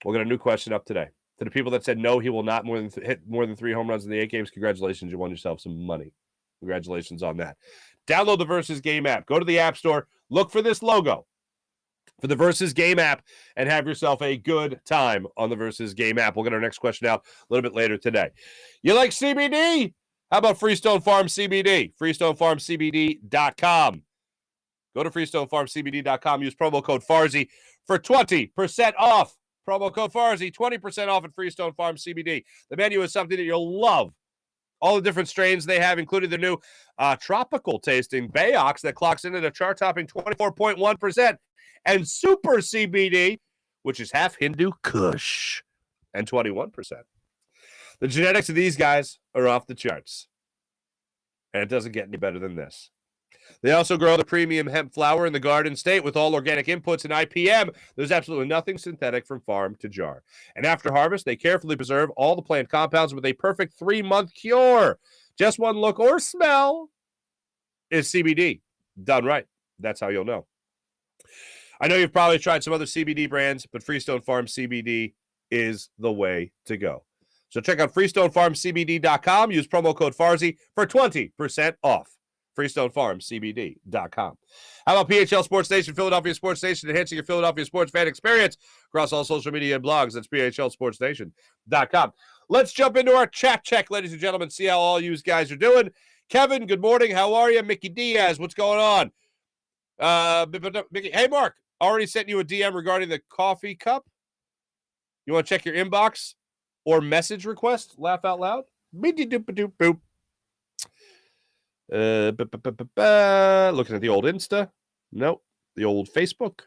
We'll get a new question up today. To the people that said no, he will not hit more than 3 home runs in the 8 games, congratulations, you won yourself some money. Congratulations on that. Download the Versus Game app. Go to the App Store. Look for this logo for the Versus Game app and have yourself a good time on the Versus Game app. We'll get our next question out a little bit later today. You like CBD? How about Freestone Farm CBD? FreestoneFarmCBD.com. Go to FreestoneFarmCBD.com. Use promo code Farzy for 20% off. Promo code Farzy, 20% off at Freestone Farm CBD. The menu is something that you'll love. All the different strains they have, including the new tropical tasting Bayox that clocks in at a chart-topping 24.1%, and Super CBD, which is half Hindu Kush, and 21%. The genetics of these guys are off the charts, and it doesn't get any better than this. They also grow the premium hemp flower in the Garden State with all organic inputs and IPM. There's absolutely nothing synthetic from farm to jar. And after harvest, they carefully preserve all the plant compounds with a perfect 3-month cure. Just one look or smell is CBD. Done right. That's how you'll know. I know you've probably tried some other CBD brands, but Freestone Farm CBD is the way to go. So check out FreestoneFarmCBD.com. Use promo code Farzy for 20% off. FreestoneFarmCBD.com. How about PHL Sports Nation, Philadelphia Sports Nation, enhancing your Philadelphia sports fan experience across all social media and blogs? That's PHLSportsNation.com. Let's jump into our chat check, ladies and gentlemen, see how all you guys are doing. Kevin, good morning. How are you? Mickey Diaz, what's going on? Mickey, hey, Marc, already sent you a DM regarding the coffee cup. You want to check your inbox or message request? Laugh out loud. Boop. Looking at the old Insta. Nope. The old Facebook.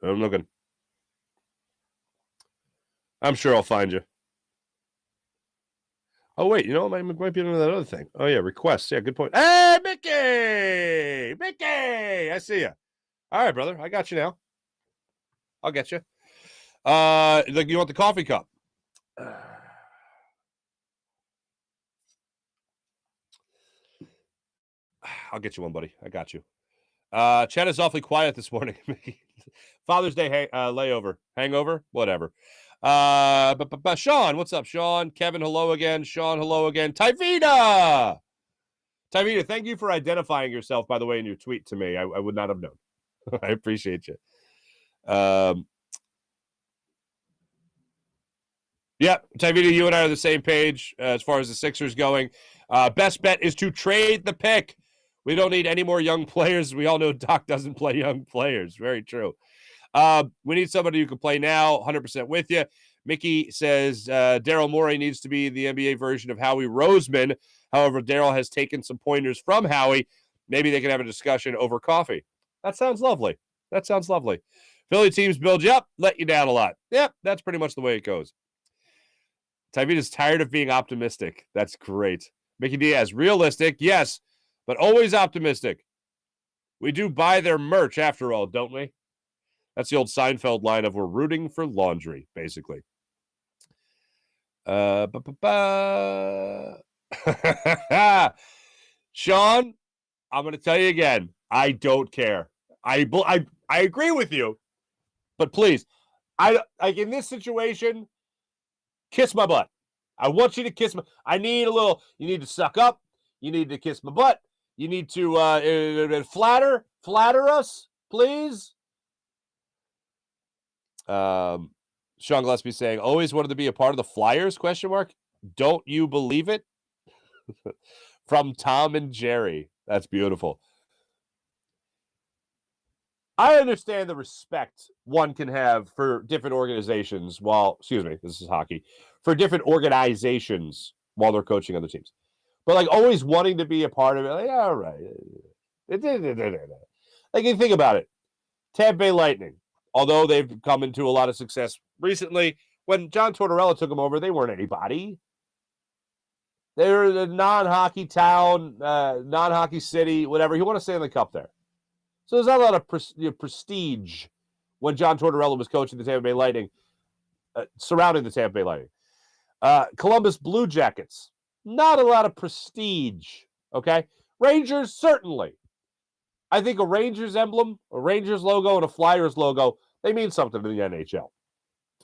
I'm looking. I'm sure I'll find you. Oh, wait, you know, it might be another that other thing. Oh, yeah, requests. Yeah, good point. Hey, Mickey! Mickey! I see you. All right, brother. I got you now. I'll get you. Like, you want the coffee cup? I'll get you one, buddy. I got you. Chat is awfully quiet this morning. Father's Day layover. Hangover? Whatever. Sean, what's up, Sean? Kevin, hello again. Sean, hello again. Tyvita, thank you for identifying yourself, by the way, in your tweet to me. I would not have known. I appreciate you. Yeah, Tyvita, you and I are on the same page as far as the Sixers going. Best bet is to trade the pick. We don't need any more young players. We all know Doc doesn't play young players. Very true. We need somebody who can play now. 100% with you. Mickey says Daryl Morey needs to be the NBA version of Howie Roseman. However, Daryl has taken some pointers from Howie. Maybe they can have a discussion over coffee. That sounds lovely. Philly teams build you up, let you down a lot. Yep, that's pretty much the way it goes. Tyvita's tired of being optimistic. That's great. Mickey Diaz, realistic, yes, but always optimistic. We do buy their merch after all, don't we? That's the old Seinfeld line of we're rooting for laundry, basically. Sean, I'm going to tell you again, I don't care. I agree with you, but please, in this situation, kiss my butt. I want you to kiss my. I need a little. You need to suck up. You need to kiss my butt. You need to flatter us, please. Sean Gillespie saying, always wanted to be a part of the Flyers, ? Don't you believe it? From Tom and Jerry. That's beautiful. I understand the respect one can have for different organizations this is hockey, for different organizations while they're coaching other teams. But like always wanting to be a part of it, like, all right. Like you think about it. Tampa Bay Lightning, although they've come into a lot of success recently, when John Tortorella took them over, they weren't anybody. They were a non-hockey town, non-hockey city, whatever. You want to stay in the cup there. So there's not a lot of prestige when John Tortorella was coaching the Tampa Bay Lightning, surrounding the Tampa Bay Lightning. Columbus Blue Jackets, not a lot of prestige, okay? Rangers, certainly. I think a Rangers emblem, a Rangers logo, and a Flyers logo, they mean something to the NHL.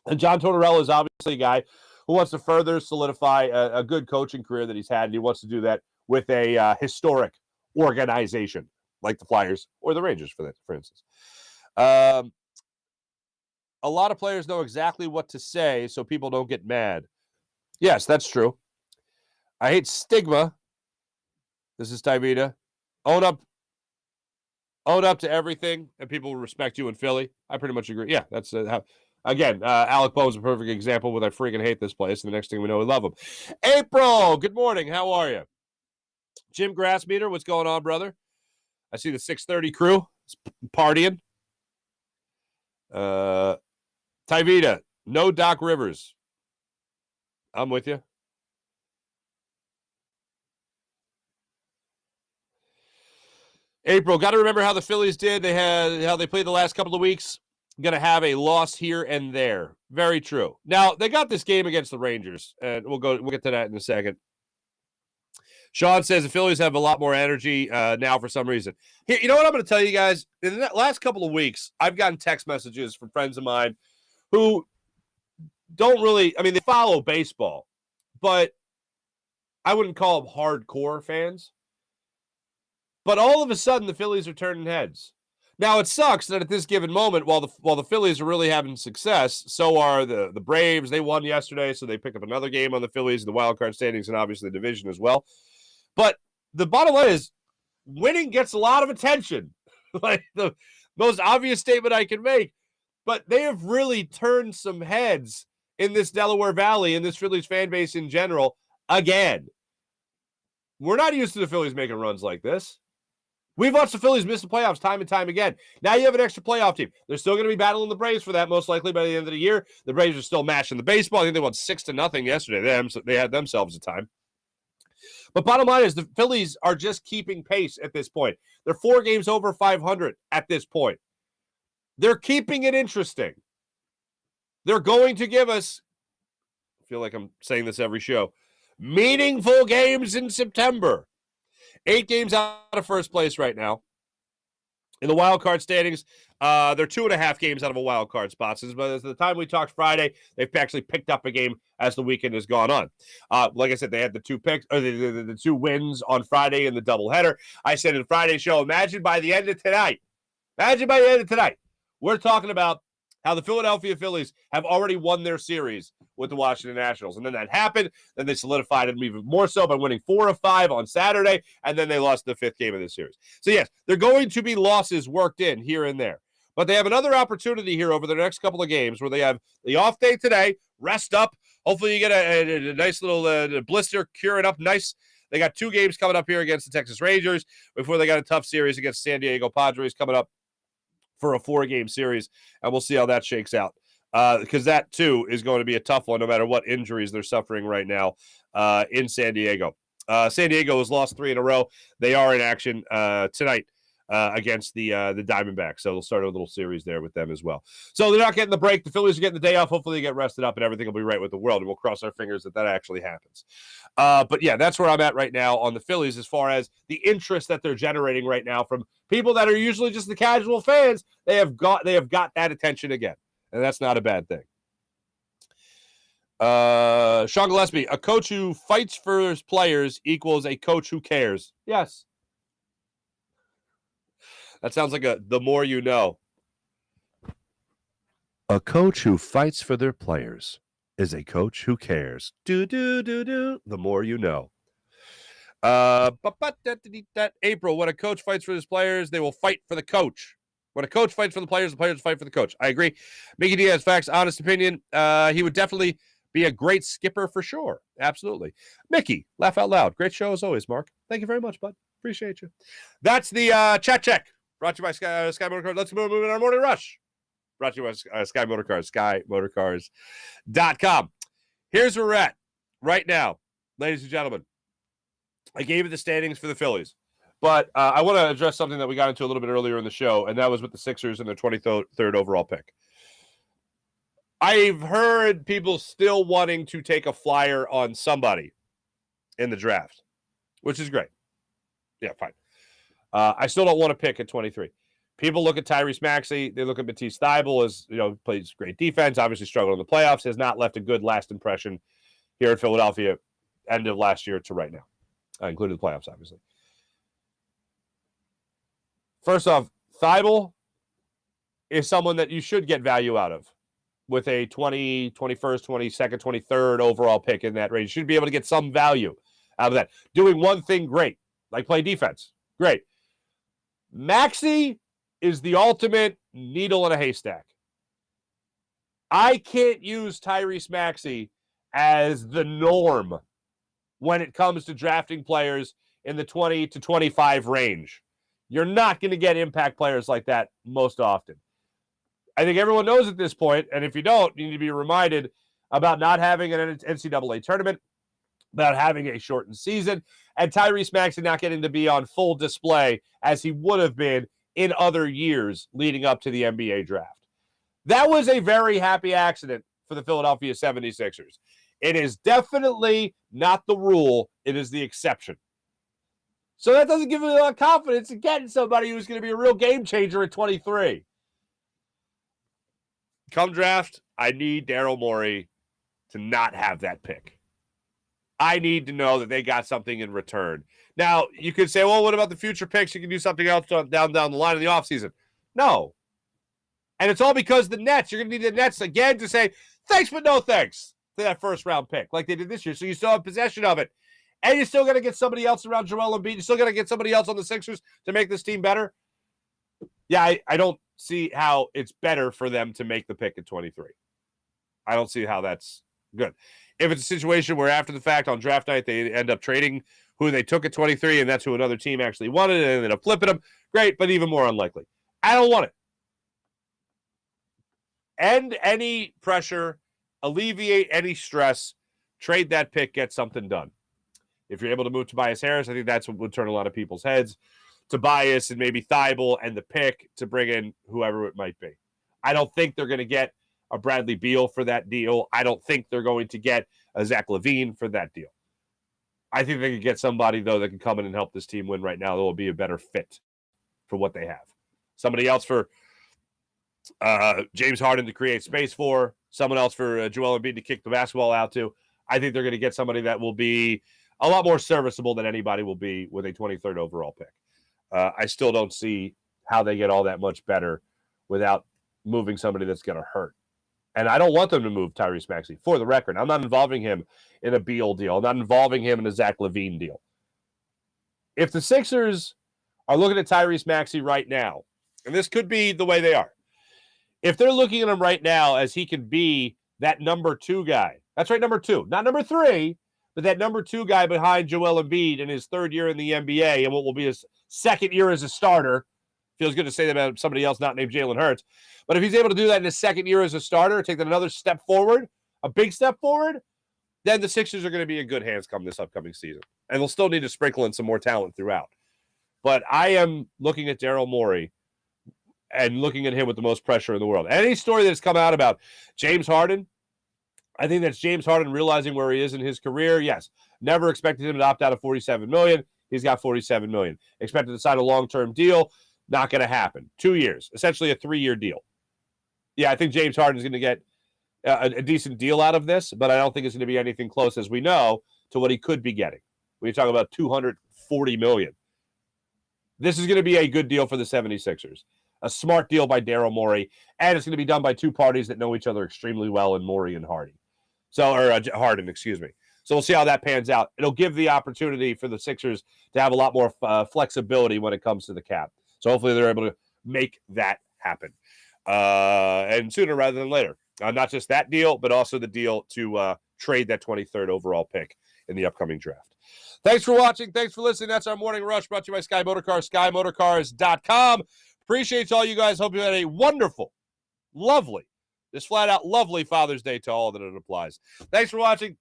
And John Tortorella is obviously a guy who wants to further solidify a good coaching career that he's had, and he wants to do that with a historic organization like the Flyers or the Rangers, for instance. A lot of players know exactly what to say so people don't get mad. Yes, that's true. I hate stigma. This is Tyvita. Own up to everything, and people will respect you in Philly. I pretty much agree. Yeah, that's how. Again, Alec Bowe's a perfect example with I freaking hate this place, and the next thing we know, we love him. April, good morning. How are you? Jim Grassmeter, what's going on, brother? I see the 6:30 crew partying. Tyvita, no Doc Rivers. I'm with you. April, got to remember how the Phillies did. How they played the last couple of weeks. Going to have a loss here and there. Very true. Now, they got this game against the Rangers, and we'll get to that in a second. Sean says the Phillies have a lot more energy now for some reason. Here, you know what I'm going to tell you guys? In the last couple of weeks, I've gotten text messages from friends of mine who don't really, I mean, they follow baseball, but I wouldn't call them hardcore fans. But all of a sudden, the Phillies are turning heads. Now, it sucks that at this given moment, while the Phillies are really having success, so are the Braves. They won yesterday, so they picked up another game on the Phillies, the wild card standings, and obviously the division as well. But the bottom line is, winning gets a lot of attention. Like the most obvious statement I can make. But they have really turned some heads in this Delaware Valley, in this Phillies fan base in general, again. We're not used to the Phillies making runs like this. We've watched the Phillies miss the playoffs time and time again. Now you have an extra playoff team. They're still going to be battling the Braves for that, most likely by the end of the year. The Braves are still mashing the baseball. I think they won 6-0 yesterday. They had themselves a time. But bottom line is the Phillies are just keeping pace at this point. They're 4 games over 500 at this point. They're keeping it interesting. They're going to give us, I feel like I'm saying this every show, meaningful games in September. 8 games out of first place right now. In the wild card standings, they're 2.5 games out of a wild card spot. So by the time we talked Friday, they've actually picked up a game as the weekend has gone on. Like I said, they had the 2 picks, or the 2 wins on Friday in the doubleheader. I said in Friday's show, imagine by the end of tonight, we're talking about how the Philadelphia Phillies have already won their series with the Washington Nationals. And then that happened. Then they solidified it even more so by winning 4 of 5 on Saturday, and then they lost the 5th game of the series. So, yes, they're going to be losses worked in here and there. But they have another opportunity here over the next couple of games where they have the off day today, rest up. Hopefully you get a nice little blister, cure it up nice. They got 2 games coming up here against the Texas Rangers before they got a tough series against San Diego Padres coming up for a 4-game series, and we'll see how that shakes out. Because that, too, is going to be a tough one no matter what injuries they're suffering right now in San Diego. San Diego has lost 3 in a row. They are in action tonight against the Diamondbacks, so they'll start a little series there with them as well. So they're not getting the break. The Phillies are getting the day off. Hopefully they get rested up and everything will be right with the world, and we'll cross our fingers that actually happens. But, yeah, that's where I'm at right now on the Phillies as far as the interest that they're generating right now from people that are usually just the casual fans. They have got that attention again, and that's not a bad thing. Sean Gillespie, a coach who fights for his players equals a coach who cares. Yes. That sounds like the more you know. A coach who fights for their players is a coach who cares. The more you know. April, when a coach fights for his players, they will fight for the coach. When a coach fights for the players fight for the coach. I agree. Mickey Diaz, facts, honest opinion. He would definitely be a great skipper for sure. Absolutely. Mickey, laugh out loud. Great show as always, Mark. Thank you very much, bud. Appreciate you. That's the chat check. Brought to you by Sky Motorcars. Let's move in our morning rush. Brought to you by Sky Motorcars, SkyMotorcars.com. Here's where we're at right now, ladies and gentlemen. I gave you the standings for the Phillies, but I want to address something that we got into a little bit earlier in the show, and that was with the Sixers and their 23rd overall pick. I've heard people still wanting to take a flyer on somebody in the draft, which is great. Yeah, fine. I still don't want to pick at 23. People look at Tyrese Maxey. They look at Matisse Thybulle as, plays great defense, obviously struggled in the playoffs, has not left a good last impression here in Philadelphia end of last year to right now, including the playoffs, obviously. First off, Thybulle is someone that you should get value out of with a 20, 21st, 22nd, 23rd overall pick in that range. You should be able to get some value out of that. Doing one thing great, like play defense. Great. Maxey is the ultimate needle in a haystack. I can't use Tyrese Maxey as the norm when it comes to drafting players in the 20 to 25 range. You're not going to get impact players like that most often. I think everyone knows at this point, and if you don't, you need to be reminded about not having an NCAA tournament, about having a shortened season, and Tyrese Maxey not getting to be on full display as he would have been in other years leading up to the NBA draft. That was a very happy accident for the Philadelphia 76ers. It is definitely not the rule. It is the exception. So that doesn't give me a lot of confidence in getting somebody who's going to be a real game changer at 23. Come draft, I need Daryl Morey to not have that pick. I need to know that they got something in return. Now, you could say, well, what about the future picks? You can do something else down the line in the offseason. No. And it's all because the Nets. You're going to need the Nets again to say, thanks but no thanks to that first-round pick like they did this year. So you still have possession of it. And you're still going to get somebody else around Joel Embiid. You're still going to get somebody else on the Sixers to make this team better. Yeah, I don't see how it's better for them to make the pick at 23. I don't see how that's good. If it's a situation where after the fact on draft night they end up trading who they took at 23 and that's who another team actually wanted and ended up flipping them, great, but even more unlikely. I don't want it. End any pressure, alleviate any stress, trade that pick, get something done. If you're able to move Tobias Harris, I think that's what would turn a lot of people's heads. Tobias and maybe Thybulle and the pick to bring in whoever it might be. I don't think they're going to get a Bradley Beal for that deal. I don't think they're going to get a Zach LaVine for that deal. I think they could get somebody, though, that can come in and help this team win right now that will be a better fit for what they have. Somebody else for James Harden to create space for, someone else for Joel Embiid to kick the basketball out to. I think they're going to get somebody that will be a lot more serviceable than anybody will be with a 23rd overall pick. I still don't see how they get all that much better without moving somebody that's going to hurt. And I don't want them to move Tyrese Maxey. For the record, I'm not involving him in a Beal deal. I'm not involving him in a Zach LaVine deal. If the Sixers are looking at Tyrese Maxey right now, and this could be the way they are, if they're looking at him right now as he can be that number 2 guy, that's right, number 2, not number 3, but that number 2 guy behind Joel Embiid in his 3rd year in the NBA and what will be his 2nd year as a starter. Feels good to say that about somebody else not named Jalen Hurts. But if he's able to do that in his 2nd year as a starter, take that another step forward, a big step forward, then the Sixers are going to be in good hands come this upcoming season. And they'll still need to sprinkle in some more talent throughout. But I am looking at Daryl Morey and looking at him with the most pressure in the world. Any story that's come out about James Harden, I think that's James Harden realizing where he is in his career. Yes, never expected him to opt out of $47 million. He's got $47 million. Expected to sign a long-term deal. Not going to happen. 2 years, essentially a 3-year deal. Yeah, I think James Harden's going to get a decent deal out of this, but I don't think it's going to be anything close, as we know, to what he could be getting. When you talk about $240 million. This is going to be a good deal for the 76ers. A smart deal by Daryl Morey, and it's going to be done by 2 parties that know each other extremely well in Morey and Harden. Harden, excuse me. So we'll see how that pans out. It'll give the opportunity for the Sixers to have a lot more flexibility when it comes to the cap. So hopefully they're able to make that happen. And sooner rather than later. Not just that deal, but also the deal to trade that 23rd overall pick in the upcoming draft. Thanks for watching. Thanks for listening. That's our Morning Rush brought to you by Sky Motorcars, SkyMotorcars.com. Appreciate all you guys. Hope you had a wonderful, lovely, just flat out lovely Father's Day to all that it applies. Thanks for watching.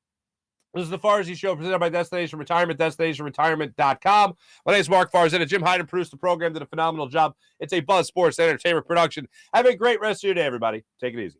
This is the Farzy Show presented by Destination Retirement, DestinationRetirement.com. My name is Marc Farzy. Jim Hyden produced the program, did a phenomenal job. It's a Buzz Sports Entertainment production. Have a great rest of your day, everybody. Take it easy.